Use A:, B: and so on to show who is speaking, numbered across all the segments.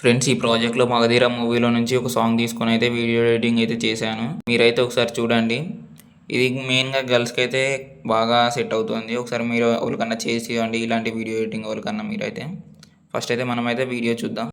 A: Friends, ఈ ప్రాజెక్ట్‌లో 'మగధీర' మూవీలో నుంచి ఒక సాంగ్ తీసుకొని అయితే వీడియో ఎడిటింగ్ అయితే చేశాను. మీరైతే ఒకసారి చూడండి. ఇది మెయిన్‌గా గర్ల్స్‌కైతే బాగా సెట్ అవుతుంది. ఒకసారి మీరు ఎవరికన్నా చేసి ఇవ్వండి ఇలాంటి వీడియో ఎడిటింగ్ ఎవరికన్నా మీరైతే. ఫస్ట్ అయితే మనమైతే వీడియో చూద్దాం.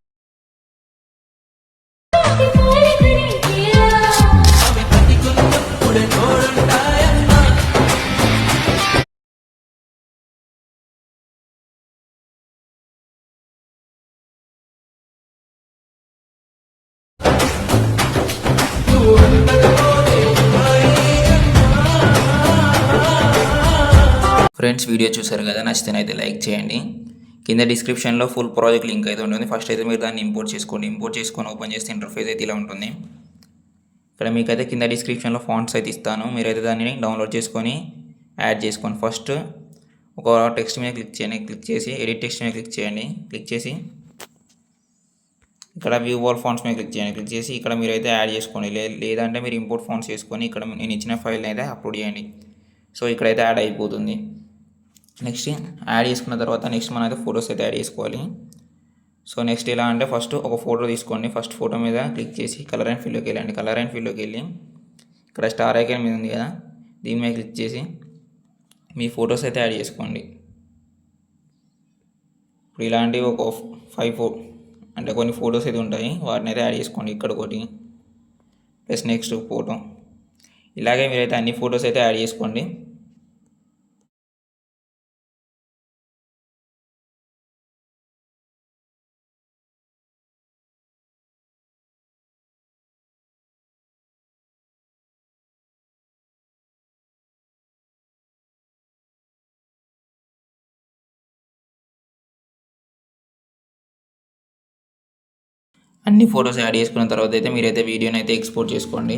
A: ఫ్రెండ్స్, వీడియో చూసారు కదా, నచ్చితేనైతే లైక్ చేయండి. కింద డిస్క్రిప్షన్లో ఫుల్ ప్రాజెక్ట్ లింక్ అయితే ఉంటుంది. ఫస్ట్ అయితే మీరు దాన్ని ఇంపోర్ట్ చేసుకోండి. ఇంపోర్ట్ చేసుకొని ఓపెన్ చేస్తే ఇంటర్ఫేస్ అయితే ఇలా ఉంటుంది. ఇక్కడ మీకైతే కింద డిస్క్రిప్షన్లో ఫాంట్స్ అయితే ఇస్తాను. మీరైతే దాన్ని డౌన్లోడ్ చేసుకొని యాడ్ చేసుకోండి. ఫస్ట్ ఒక టెక్స్ట్ మీద క్లిక్ చేయండి. క్లిక్ చేసి ఎడిట్ టెక్స్ట్ మీద క్లిక్ చేయండి. క్లిక్ చేసి ఇక్కడ వ్యూ ఆల్ ఫాంట్స్ మీద క్లిక్ చేయండి. క్లిక్ చేసి ఇక్కడ మీరైతే యాడ్ చేసుకోండి. లేదంటే మీరు ఇంపోర్ట్ ఫాంట్స్ చేసుకొని ఇక్కడ నేను ఇచ్చిన ఫైల్ని అయితే అప్లోడ్ చేయండి. సో ఇక్కడైతే యాడ్ అయిపోతుంది. నెక్స్ట్ యాడ్ చేసుకున్న తర్వాత నెక్స్ట్ మనం అయితే ఫొటోస్ అయితే యాడ్ చేసుకోవాలి. సో నెక్స్ట్ ఎలా అంటే ఫస్ట్ ఒక ఫోటో తీసుకోండి. ఫస్ట్ ఫోటో మీద క్లిక్ చేసి కలర్ అండ్ ఫిల్లోకి వెళ్ళండి. కలర్ అండ్ ఫిల్లోకి వెళ్ళి ఇక్కడ స్టార్ ఐకాన్ మీద ఉంది కదా, దీని మీద క్లిక్ చేసి మీ ఫొటోస్ అయితే యాడ్ చేసుకోండి. ఇప్పుడు ఇలాంటివి ఒక 5 అంటే కొన్ని ఫొటోస్ అయితే ఉంటాయి, వాటిని అయితే యాడ్ చేసుకోండి. ఇక్కడ ఒకటి ప్లస్ నెక్స్ట్ ఫోటో. ఇలాగే మీరైతే అన్ని ఫొటోస్ అయితే యాడ్ చేసుకోండి. అన్ని ఫొటోస్ యాడ్ చేసుకున్న తర్వాత అయితే మీరైతే వీడియోని అయితే ఎక్స్పోర్ట్ చేసుకోండి.